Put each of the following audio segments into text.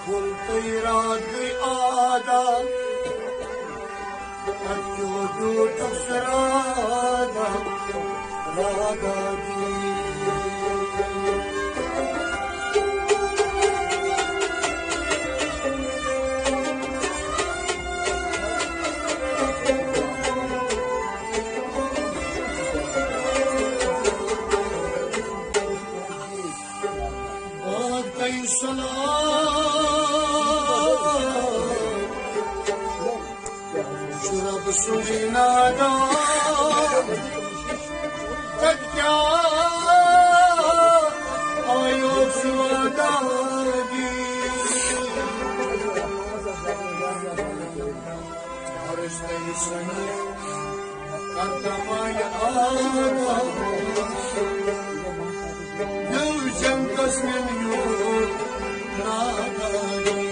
full tirade ada Atyo do tasrada Rada di Şurab sulinada Takya ayot swadadi Harıştay sana Kartamaya ağla Növcem kasmen yok Nadari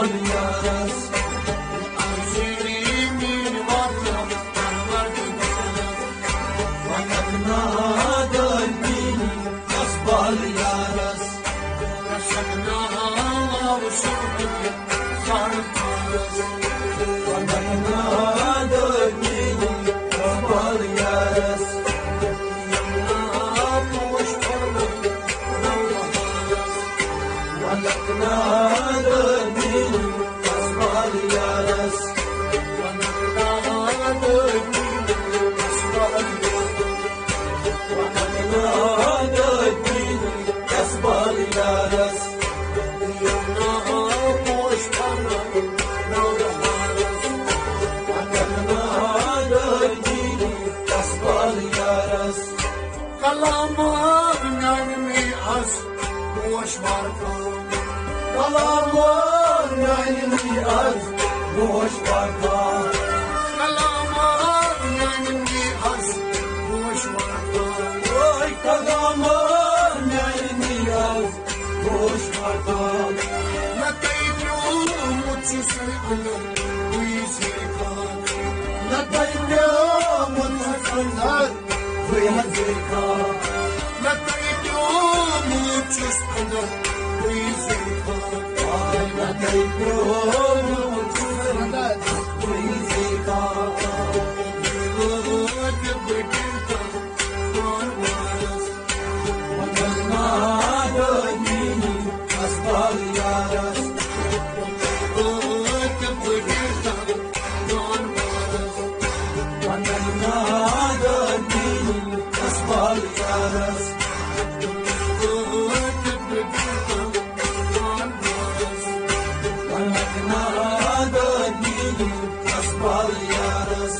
kasbal yaras ونقنا دنيني kasbal yaras ونقنا دنيني kasbal yaras ونقنا دنيني kasbal yaras kasbal yaras kasbal yaras Kalamar nami az boş vardı. kalamar nayni az boş vardı Kalamar nami az boş vardı. oy kalamar nayni az boş vardı Nataytu mutsu uyuzika. natayna mutsalar vayazika Nataytu mutsu uyuzika. ay natayna mutsalar vayazika ونقنا دنيني kasbal yaras ونقنا دنيني kasbal yaras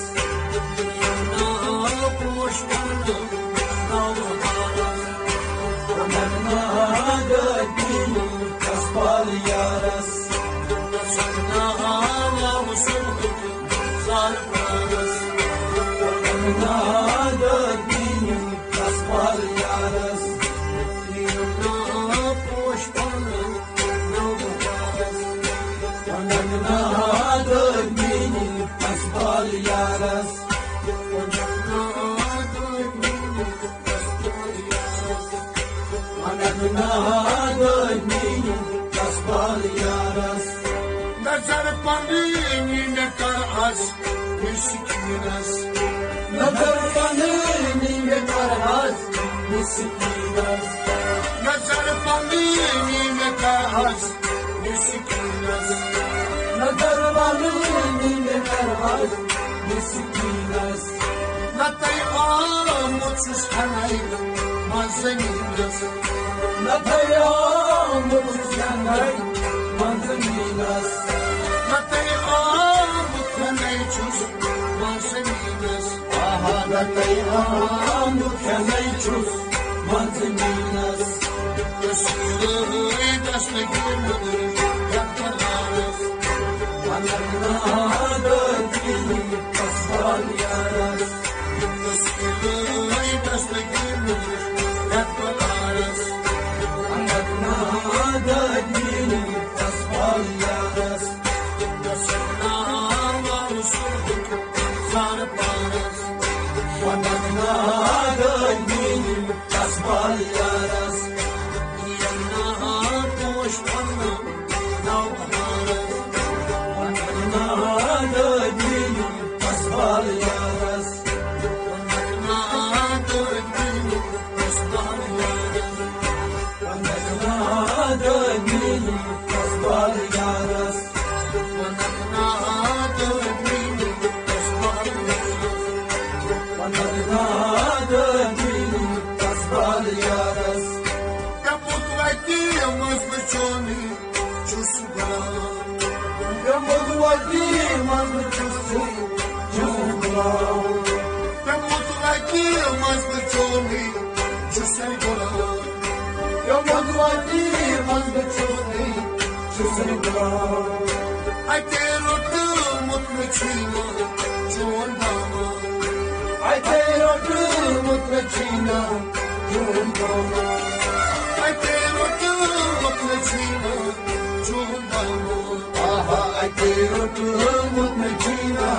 ونقنا دنيني kasbal yaras ونقنا دنيني kasbal yaras ونقنا دنيني kasbal yaras ونقنا دنيني kasbal yaras ونقنا دنيني kasbal yaras Nazar pandini ne kar az miskinas. nazar panini ne karhas miskinas Nazar pandini ne kar az miskinas. nazar panini ne karhas miskinas Natay mutsus hanay mazaninas. nataya mutsanay manzaninas Natay muthanay chus mazaninas. aha nataya mutsanaychus manzaninas Yasir dasne gurur yakalanas. ونقنا دنيني kasbal yaras Yasir dasne gurur yakalanas. ونقنا دنيني kasbal yaras ونقنا دنيني kasbal yaras ونقنا دنيني kasbal yaras ونقنا دنيني kasbal yaras ونقنا دنيني kasbal yaras يمض ودي من تشوفي جوا يمض ودي من تشوفي جوا I cannot do mutluchina, chondama. I cannot do mutluchina, chondama. I cannot do mutluchina, chondama. متنجينا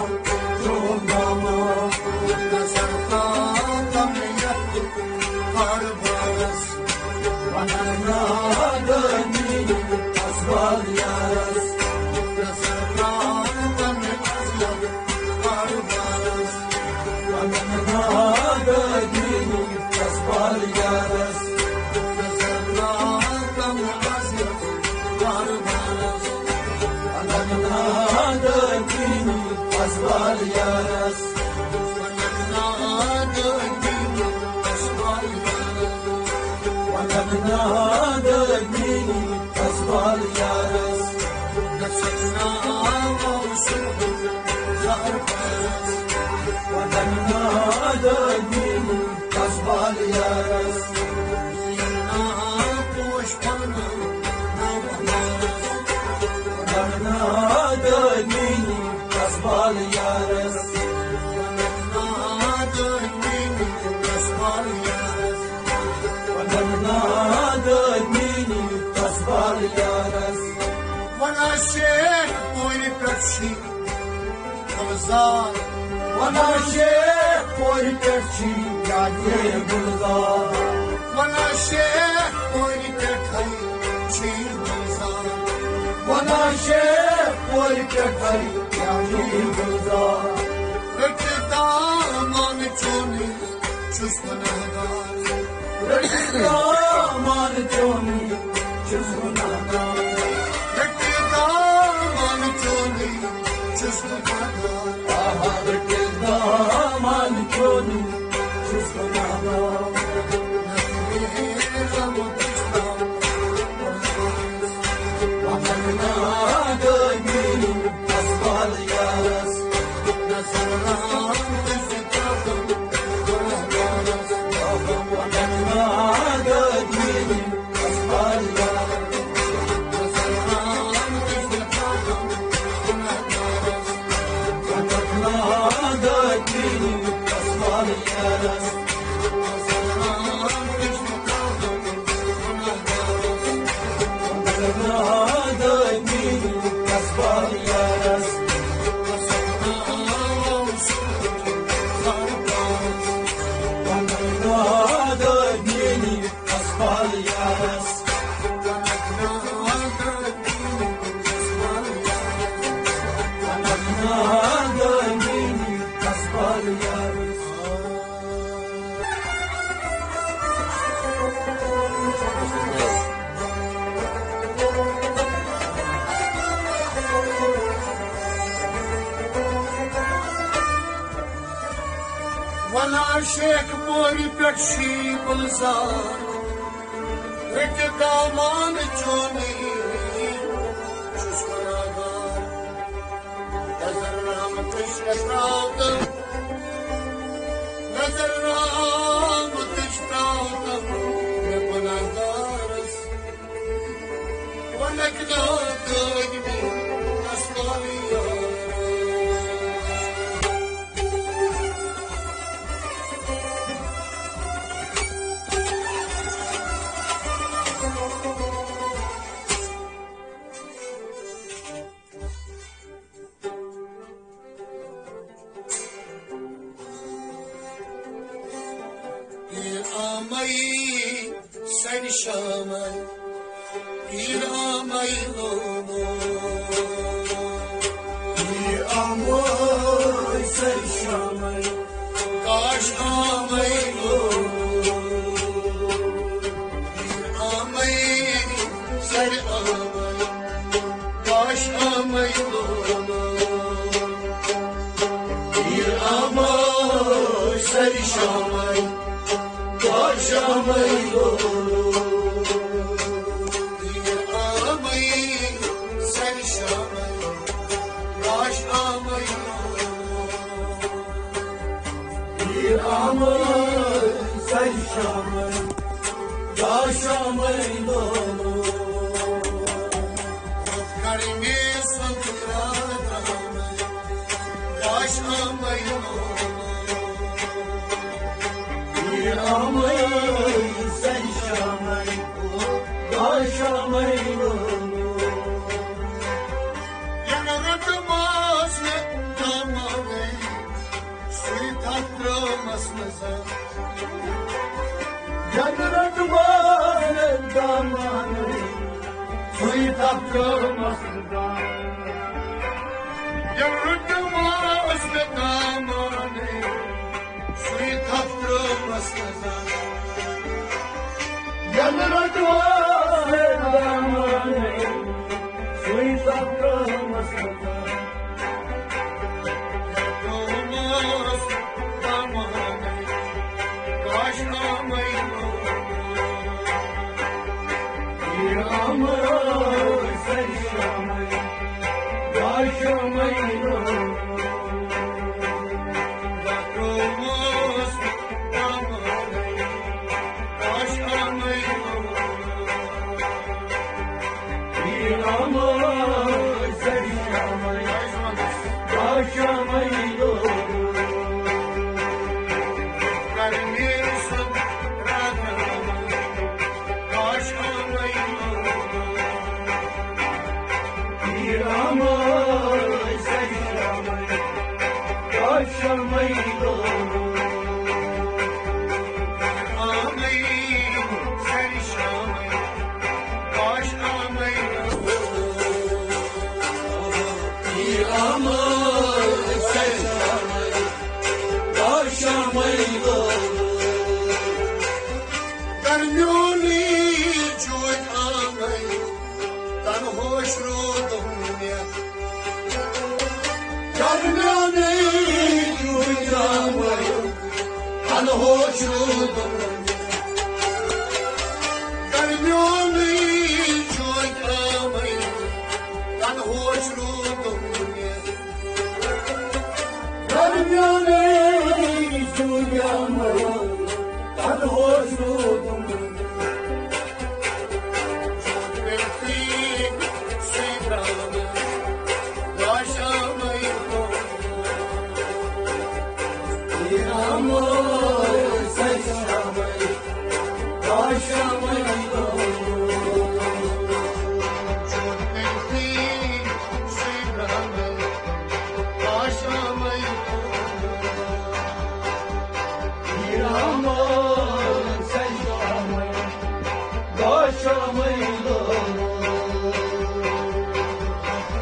جوم داما نزرتا تمنيت قرباس ونانا دني أسبال يارس نزرتا تمنيت قرباس ونانا دني أسبال يارس نزرتا تمنيت قرباس ونانا دني أسبال يارس ونبنا دني أسبال يارس ونبنا دني أسبال يارس ونبنا دني أسبال يارس ونبنا دني أسبال يارس وانا شيخ وين بتشي خمزان وانا شيخ کوئی کچھی جاتے گلزار وانا شيخ وين بتحي شيل خمزان وانا شيخ کوئی کچھی جاتے گلزار اقتدامان چوني چوش بناغار رکھتامان چونی چسمنانا اقتدامان چوني چوش بناغار آہا رکھتامان چونی چسمنانا ومننا دنی أسبال يارس ومننا دني أسبال يارس ومننا دني أسبال يارس ومننا دني أسبال يارس ومننا دني أسبال يارس ومننا دني أسبال يارس وانا شيخ موري بتشي بلزار اقتدامان چوني چوش بناغار نظر رام تشتاوتم نظر رام تشتاوتم نبناغارس ونكنا دايمي أسقالي İl-amayı sen şamay, İl-amayı lomo. أموي سيشامي Kaş amayı lomo. İl-amayı sen amay, Kaş amayı lomo. أموي سيشامي وشامي İl-amayı sen şamay, Kaş amayı أموي سيشامي وشامي Karimi santıradamay, Kaş amayı أموي سيشامي وشامي Yanaratıma damane, sweet up to Masda. Yarıdımaz ve damane, sweet up to Masda. Yarıdımaz ve damane, sweet up to Masda. Yarıdımaz damane, kaşlamayın. Yağmur sen şamayın, başamayın. Yarıdımaz damane, kaşlamayın. Yağmur sen şamayın, başamayın. Vermirsin radyomu, kaşlamayın. Yağmur sen şamayın, başamayın. Amayın, sen şamayın, kaşlamayın. Yağmur sen şamayın, başamayın. Garnyoni çuğut amayın, tan hoş rudunya. Karnane yuyamayın, tan hoşudum. Garnyoni çuğut amayın, tan hoş rudunya. Karnane yuyamayın, tan hoşudum. Vertik sevdamı, yaşamayın. Yağmur sen şamayın, başamayın. Vertik sevdamı, yaşamayın. Yağmur sen şamayın, başamayın.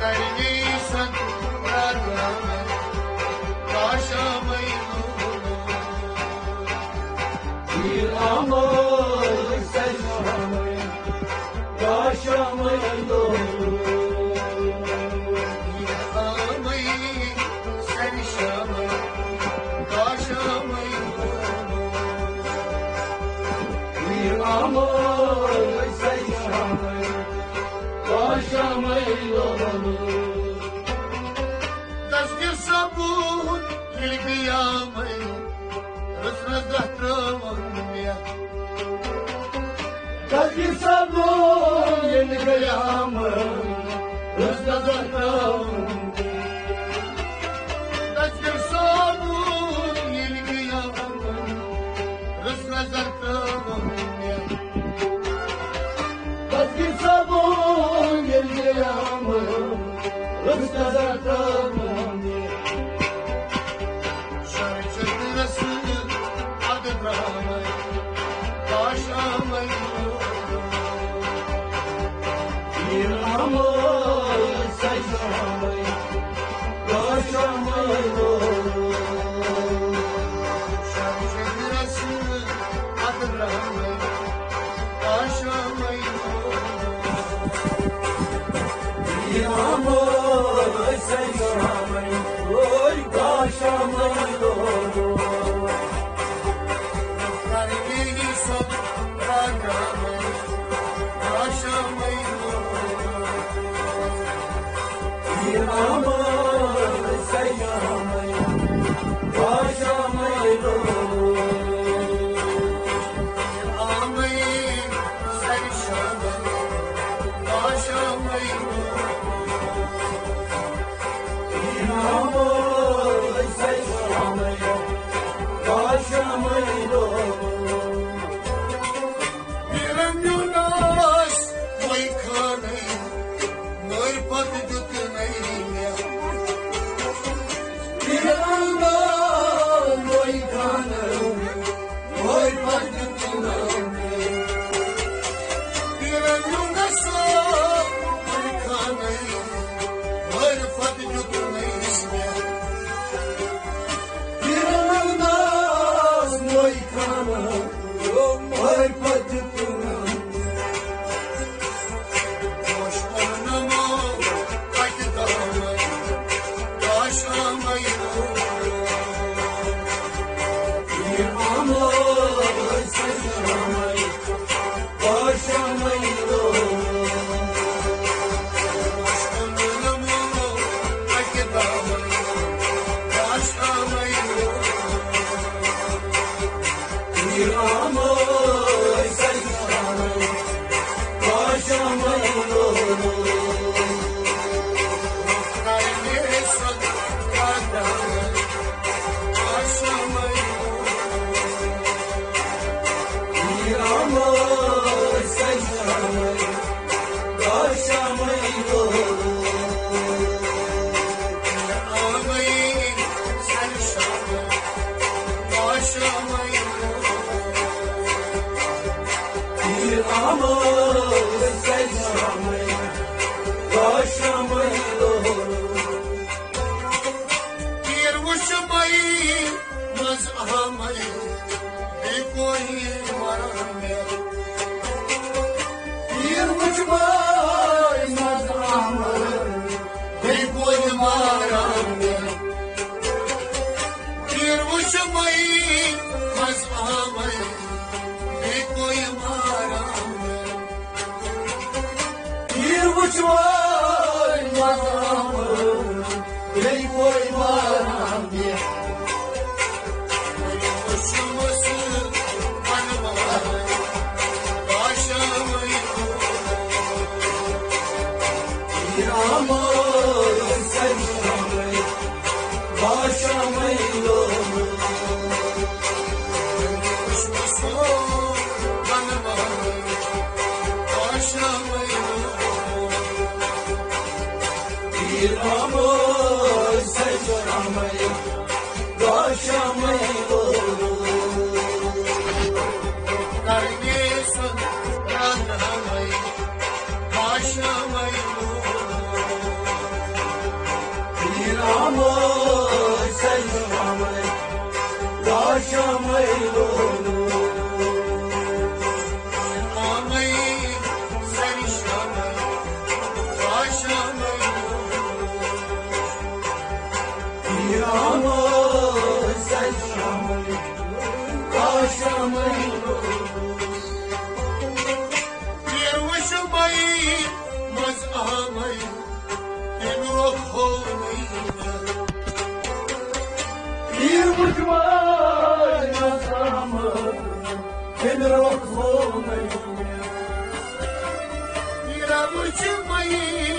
Neredeysen radyomu, yaşamayın. Yağmur sen şamayın, başamayın. Amayın, sen şamayın, yaşamayın. Yağmur sen şamayın, başamayın. Dazgir sabun, ilgi yamayın, rızrız dahtramayın. Kalbi sabun yeni kıyamın, hızla zaten. Dazgir sabun, ilgi yamayın, rızrız dahtramayın. Kalbi sabun yeni kıyamın, hızla zaten. Şarkıdırası adı dramayın, yaşamayın. Yağmur sen şamayın, başamayın. Şarkıdırası adı dramayın, yaşamayın. Yağmur sen şamayın, oy başamayın. Vermirsin radyomu, yaşamayın. Yağmur sen şamayın, başamayın. Amayın, sen şamayın, yaşamayın. Yağmur sen şamayın, başamayın. Birem Yunas, vay kanayım, nur pat dütmeyin ya. maramı Bir uçmayı mazhamı Bir koy maramı Bir uçmay mazamı Ey koymaram diye Uçması hanıma Başımı Bir amor sen şamay Başamaylo Uçması hanıma Başımı Bir amor sen şamay Başamaylo Kardeşim yanmayı Başlamayı Bir amor sen şamay Başamaylo Amayı sen işamayı Başlamayı Bir amor sen şamay Başamaylo Bir uçmayı mazhamayı Emruh olmayı Bir uçmay mazamı Beni rok olmayı Bir uçmayı